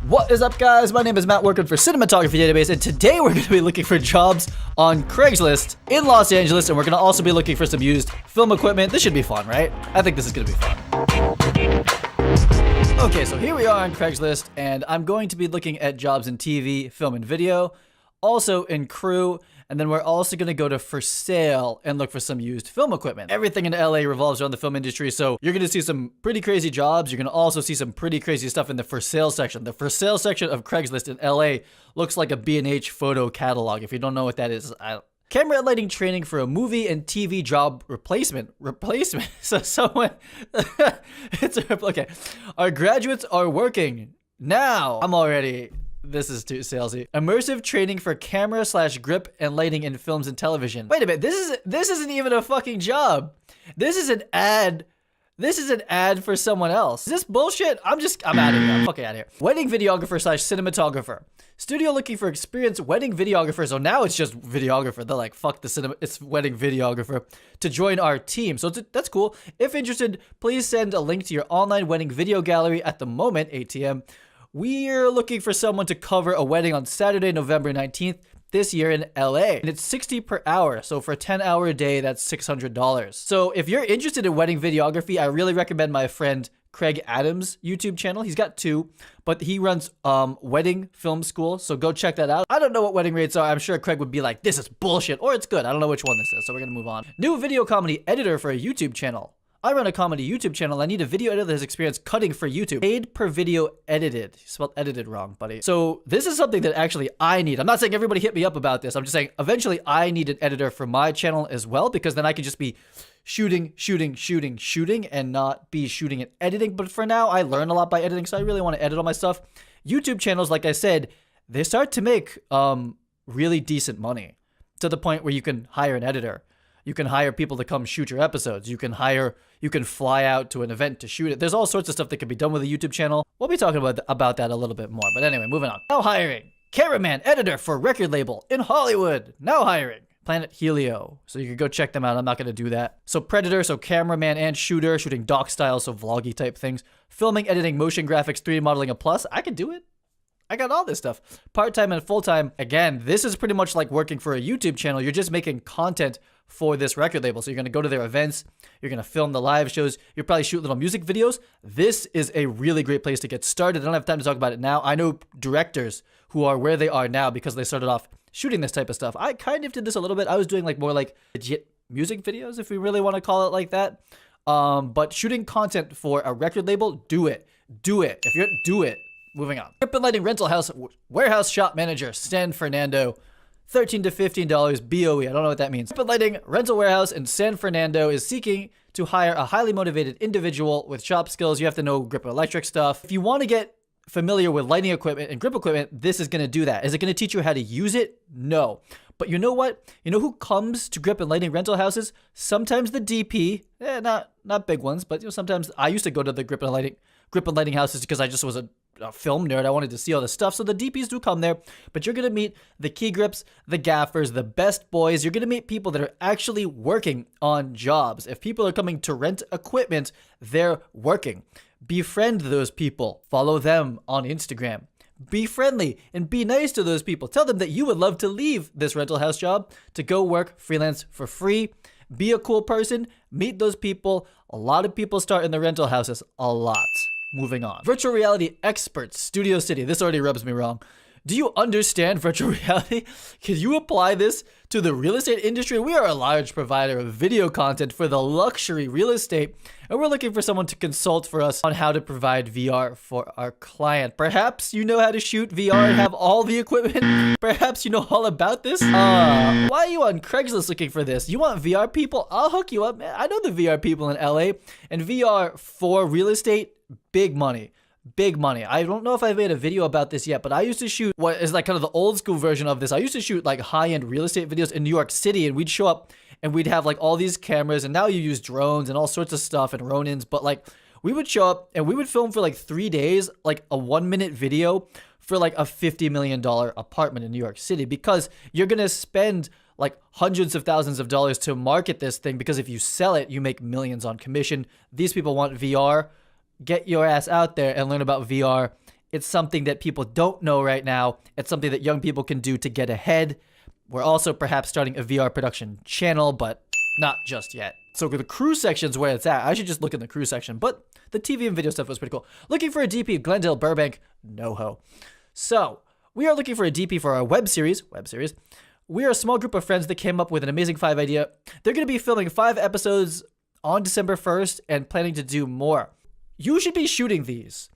What is up, guys? My name is Matt, working for Cinematography Database, and today we're going to be looking for jobs on Craigslist in Los Angeles, and we're going to also be looking for some used film equipment. This should be fun, right? I think this is going to be fun. Okay, so here we are on Craigslist, and I'm going to be looking at jobs in TV, film, and video, also in crew, and then we're also going to go to for sale and look for some used film equipment. Everything in LA revolves around the film industry, so you're going to see some pretty crazy jobs. You're going to also see some pretty crazy stuff in the for sale section. The for sale section of Craigslist in LA looks like a B&H photo catalog. If you don't know what that is, camera and lighting training for a movie and TV job replacement. So someone, okay. Our graduates are working now. This is too salesy. Immersive training for camera / grip and lighting in films and television. Wait a minute, this isn't even a fucking job. This is an ad. This is an ad for someone else. Is this bullshit? I'm out of here. I'm fucking out of here. Wedding videographer / cinematographer. Studio looking for experienced wedding videographer. So now it's just videographer. They're like, fuck the cinema. It's wedding videographer to join our team. So that's cool. If interested, please send a link to your online wedding video gallery at the moment, ATM. We're looking for someone to cover a wedding on Saturday, November 19th this year in LA. And it's $60 per hour. So for a 10-hour day, that's $600. So if you're interested in wedding videography, I really recommend my friend Craig Adams' YouTube channel. He's got two, but he runs wedding film school. So go check that out. I don't know what wedding rates are. I'm sure Craig would be like, this is bullshit, or it's good. I don't know which one this is. So we're going to move on. New video comedy editor for a YouTube channel. I run a comedy YouTube channel. I need a video editor that has experience cutting for YouTube. Paid per video edited. You spelled edited wrong, buddy. So this is something that actually I need. I'm not saying everybody hit me up about this. I'm just saying eventually I need an editor for my channel as well, because then I can just be shooting and not be shooting and editing. But for now, I learn a lot by editing, so I really want to edit all my stuff. YouTube channels, like I said, they start to make really decent money to the point where you can hire an editor. You can hire people to come shoot your episodes. You can fly out to an event to shoot it. There's all sorts of stuff that can be done with a YouTube channel. We'll be talking about that a little bit more. But anyway, moving on. Now hiring. Cameraman, editor for record label in Hollywood. Now hiring. Planet Helio. So you can go check them out. I'm not going to do that. So Predator, so cameraman and shooter, shooting doc style, so vloggy type things. Filming, editing, motion graphics, 3D modeling, and plus. I could do it. I got all this stuff. Part-time and full-time. Again, this is pretty much like working for a YouTube channel. You're just making content for this record label. So you're going to go to their events. You're going to film the live shows. You'll probably shoot little music videos. This is a really great place to get started. I don't have time to talk about it now. I know directors who are where they are now because they started off shooting this type of stuff. I kind of did this a little bit. I was doing more legit music videos, if we really want to call it like that. But shooting content for a record label, do it. Do it. If you're, do it. Moving on. Grip and lighting rental house warehouse shop manager, San Fernando. $13 to $15 BOE. I don't know what that means. Grip and lighting rental warehouse in San Fernando is seeking to hire a highly motivated individual with shop skills. You have to know grip and electric stuff. If you want to get familiar with lighting equipment and grip equipment, this is going to do that. Is it going to teach you how to use it? No. But you know what? You know who comes to grip and lighting rental houses? Sometimes the DP, not big ones, but sometimes I used to go to the grip and lighting houses because I just was a film nerd. I wanted to see all this stuff. So the DPs do come there, but you're going to meet the key grips, the gaffers, the best boys. You're going to meet people that are actually working on jobs. If people are coming to rent equipment, they're working. Befriend those people. Follow them on Instagram. Be friendly and be nice to those people. Tell them that you would love to leave this rental house job to go work freelance for free. Be a cool person. Meet those people. A lot of people start in the rental houses. A lot. Moving on. Virtual reality experts, Studio City. This already rubs me wrong. Do you understand virtual reality? Can you apply this to the real estate industry? We are a large provider of video content for the luxury real estate, and we're looking for someone to consult for us on how to provide VR for our client. Perhaps you know how to shoot VR and have all the equipment. Perhaps you know all about this. Why are you on Craigslist looking for this? You want VR people? I'll hook you up, man. I know the VR people in LA, and VR for real estate, big money. Big money. I don't know if I've made a video about this yet, but I used to shoot what is kind of the old school version of this. I used to shoot high-end real estate videos in New York City, and we'd show up and we'd have all these cameras, and now you use drones and all sorts of stuff and Ronins, but we would show up and we would film for 3 days, a 1-minute video for a $50 million apartment in New York City, because you're going to spend hundreds of thousands of dollars to market this thing, because if you sell it, you make millions on commission. These people want VR. Get your ass out there and learn about VR It's something that people don't know right now. It's something that young people can do to get ahead. We're also perhaps starting a VR production channel, but not just yet. So the crew section's where it's at. I should just look in the crew section, but the TV and video stuff was pretty cool. Looking for a DP, Glendale, Burbank, no-ho. So we are looking for a DP for our web series. We are a small group of friends that came up with an amazing 5 idea. They're going to be filming 5 episodes on December 1st and planning to do more. You should be shooting these.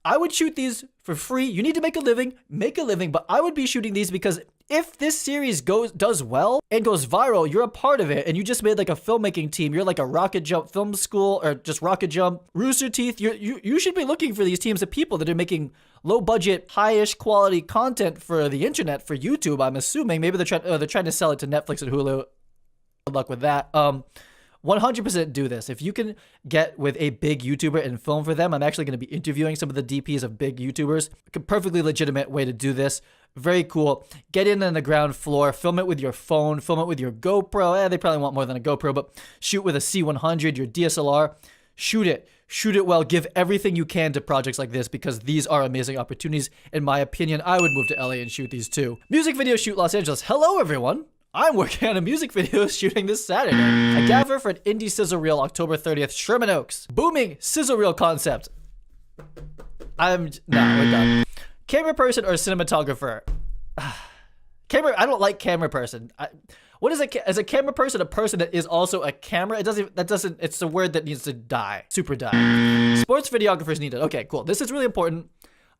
I would shoot these for free. You need to make a living, but I would be shooting these because if this series does well and goes viral, you're a part of it, and you just made like a filmmaking team. You're like a Rocket Jump film school, or just Rocket Jump, Rooster Teeth. You should be looking for these teams of people that are making low budget, high-ish quality content for the internet, for YouTube. I'm assuming maybe they're trying to sell it to Netflix and Hulu. Good luck with that. 100% do this. If you can get with a big YouTuber and film for them, I'm actually going to be interviewing some of the DPs of big YouTubers. A perfectly legitimate way to do this. Very cool. Get in on the ground floor, film it with your phone, film it with your GoPro. They probably want more than a GoPro, but shoot with a C100, your DSLR. Shoot it well. Give everything you can to projects like this because these are amazing opportunities. In my opinion, I would move to LA and shoot these too. Music video shoot Los Angeles. Hello, everyone. I'm working on a music video shooting this Saturday. A gaffer for an indie sizzle reel October 30th, Sherman Oaks. Booming sizzle reel concept. We're done. Camera person or cinematographer? I don't like camera person. What is it? As a camera person, a person that is also a camera? It's a word that needs to die. Super die. Sports videographers needed. Okay, cool. This is really important.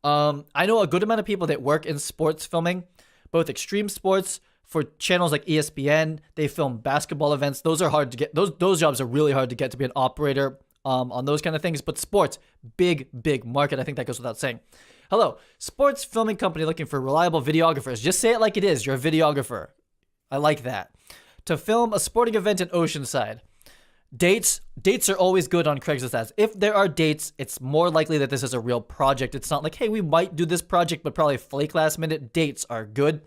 I know a good amount of people that work in sports filming, both extreme sports, for channels like ESPN. They film basketball events. Those are hard to get. Those jobs are really hard to get, to be an operator on those kind of things. But sports, big market. I think that goes without saying. Hello, sports filming company looking for reliable videographers. Just say it like it is. You're a videographer. I like that. To film a sporting event in Oceanside. Dates are always good on Craigslist ads. If there are dates, it's more likely that this is a real project. It's not like, hey, we might do this project, but probably flake last minute. Dates are good.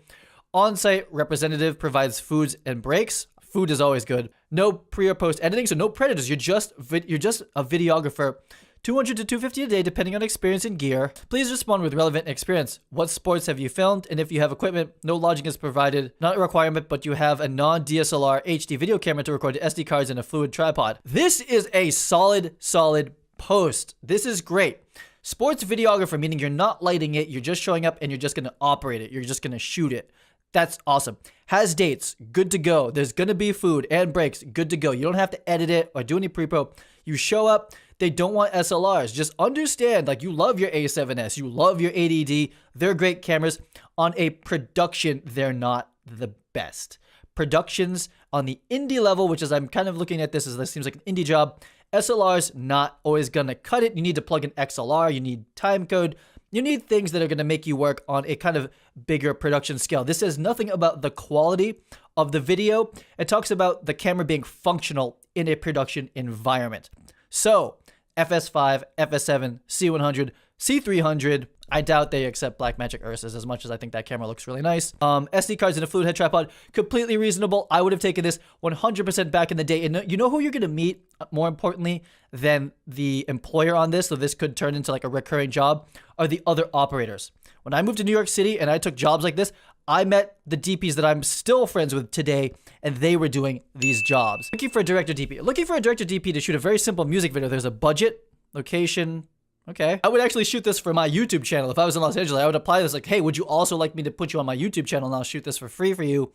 On-site representative provides foods and breaks. Food is always good. No pre or post editing, so no predators. You're just a videographer. $200 to $250 a day, depending on experience and gear. Please respond with relevant experience. What sports have you filmed? And if you have equipment, no lodging is provided. Not a requirement, but you have a non-DSLR HD video camera to record SD cards and a fluid tripod. This is a solid post. This is great. Sports videographer, meaning you're not lighting it, you're just showing up and you're just going to operate it. You're just going to shoot it. That's awesome. Has dates, good to go. There's going to be food and breaks, good to go. You don't have to edit it or do any pre-pro. You show up. They don't want SLRs. Just understand, like, you love your A7S, you love your 80D. They're great cameras. On a production, they're not the best. Productions on the indie level, which is, I'm kind of looking at this as this seems like an indie job. SLRs not always gonna cut it. You need to plug in XLR. You need time code. You need things that are going to make you work on a kind of bigger production scale. This says nothing about the quality of the video. It talks about the camera being functional in a production environment. So, FS5, FS7, C100, C300. I doubt they accept Blackmagic Ursas as much as I think that camera looks really nice. SD cards and a fluid head tripod, completely reasonable. I would have taken this 100% back in the day. And you know who you're going to meet, more importantly, than the employer on this, so this could turn into like a recurring job, are the other operators. When I moved to New York City and I took jobs like this, I met the DPs that I'm still friends with today, and they were doing these jobs. Looking for a director DP. Looking for a director DP to shoot a very simple music video. There's a budget, location. Okay. I would actually shoot this for my YouTube channel. If I was in Los Angeles, I would apply this like, hey, would you also like me to put you on my YouTube channel and I'll shoot this for free for you?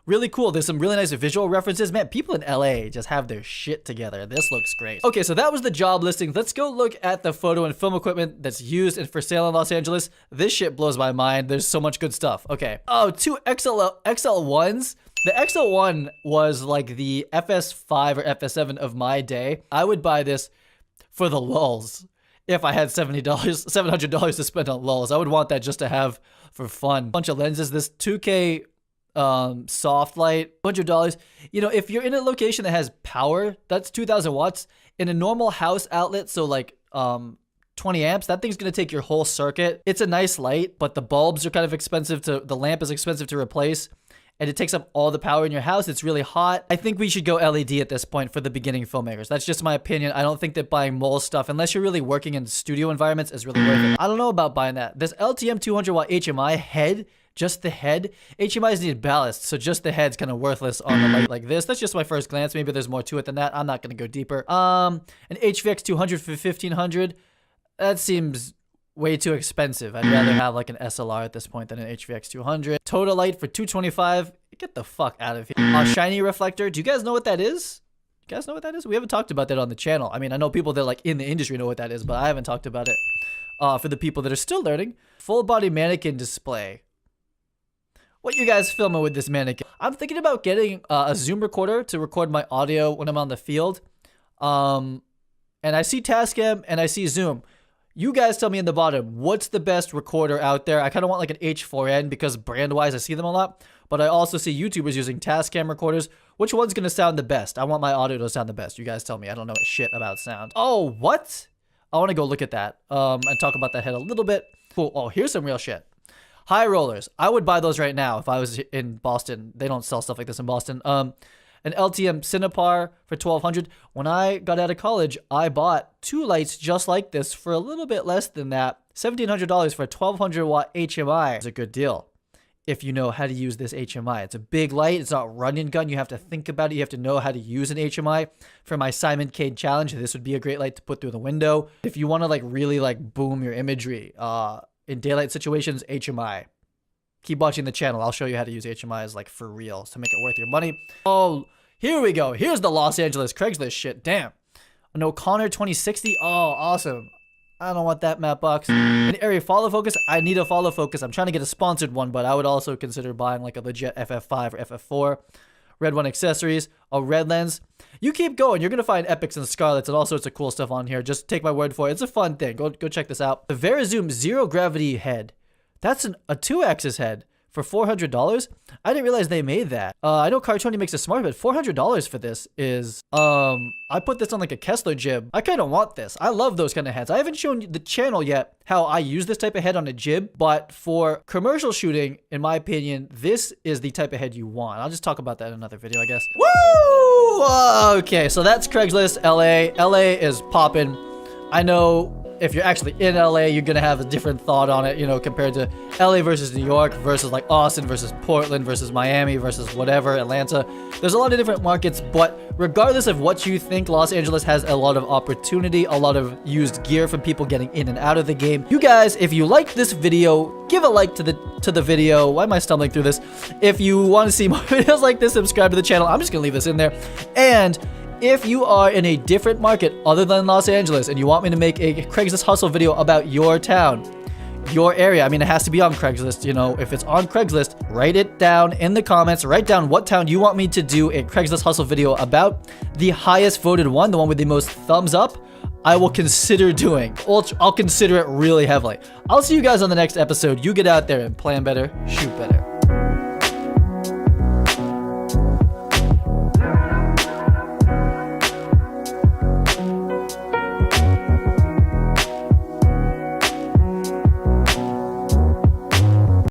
Really cool. There's some really nice visual references. Man, people in LA just have their shit together. This looks great. Okay, so that was the job listing. Let's go look at the photo and film equipment that's used and for sale in Los Angeles. This shit blows my mind. There's so much good stuff. Okay. Oh, 2 XL1s. The XL1 was like the FS5 or FS7 of my day. I would buy this for the lulz. If I had $700 to spend on lulz, I would want that just to have for fun. Bunch of lenses. This 2K soft light, $100. You know, if you're in a location that has power, that's 2,000 watts. In a normal house outlet, so like 20 amps, that thing's gonna take your whole circuit. It's a nice light, but the bulbs are kind of expensive the lamp is expensive to replace. and it takes up all the power in your house. It's really hot. I think we should go LED at this point for the beginning filmmakers. That's just my opinion. I don't think that buying mole stuff, unless you're really working in studio environments, is really worth it. I don't know about buying that. This LTM 200 watt HMI head, just the head. HMIs need ballast, so just the head's kind of worthless on a light like this. That's just my first glance. Maybe there's more to it than that. I'm not going to go deeper. An HVX 200 for 1500. That seems way too expensive. I'd rather have like an SLR at this point than an HVX 200. Total light for 225. Get the fuck out of here. Shiny reflector. Do you guys know what that is? You guys know what that is? We haven't talked about that on the channel. I mean, I know people that like in the industry know what that is, but I haven't talked about it. For the people that are still learning, full body mannequin display. What you guys filming with this mannequin? I'm thinking about getting a Zoom recorder to record my audio when I'm on the field. And I see Tascam and I see Zoom. You guys tell me in the bottom, what's the best recorder out there? I kind of want like an H4n because brand-wise I see them a lot. But I also see YouTubers using Tascam recorders. Which one's going to sound the best? I want my audio to sound the best. You guys tell me. I don't know shit about sound. Oh, what? I want to go look at that and talk about that head a little bit. Cool. Oh, here's some real shit. High rollers. I would buy those right now if I was in Boston. They don't sell stuff like this in Boston. An LTM Cinepar for $1,200. When I got out of college, I bought two lights just like this for a little bit less than that. $1,700 for a 1200 watt HMI. It's a good deal if you know how to use this HMI. It's a big light. It's not run and gun. You have to think about it. You have to know how to use an HMI. For my Simon Cade challenge, this would be a great light to put through the window. If you want to like really like boom your imagery in daylight situations, HMI. Keep watching the channel. I'll show you how to use HMIs like for real to make it worth your money. Oh, here we go. Here's the Los Angeles Craigslist shit. Damn. An O'Connor 2060. Oh, awesome. I don't want that matte box. An area follow focus. I need a follow focus. I'm trying to get a sponsored one, but I would also consider buying like a legit FF5 or FF4. Red One accessories. A red lens. You keep going. You're going to find epics and scarlets and all sorts of cool stuff on here. Just take my word for it. It's a fun thing. Go check this out. The VariZoom zero gravity head. That's a 2-axis head for $400. I didn't realize they made that. I know Cartoni makes a smart, but $400 for this is, I put this on like a Kessler jib. I kind of want this. I love those kind of heads. I haven't shown the channel yet how I use this type of head on a jib, but for commercial shooting, in my opinion, this is the type of head you want. I'll just talk about that in another video, I guess. Woo! Okay, so that's Craigslist LA. LA is popping. I know if you're actually in LA, you're gonna have a different thought on it, you know, compared to LA versus New York versus like Austin versus Portland versus Miami versus whatever, Atlanta. There's a lot of different markets, but regardless of what you think, Los Angeles has a lot of opportunity, a lot of used gear from people getting in and out of the game. You guys, if you liked this video, give a like to the video. Why am I stumbling through this? If you want to see more videos like this, subscribe to the channel. I'm just gonna leave this in there. And if you are in a different market other than Los Angeles and you want me to make a Craigslist hustle video about your town, your area, I mean, it has to be on Craigslist, you know, if it's on Craigslist, write it down in the comments, write down what town you want me to do a Craigslist hustle video about. The highest voted one, the one with the most thumbs up, I will consider doing. I'll consider it really heavily. I'll see you guys on the next episode. You get out there and plan better, shoot better.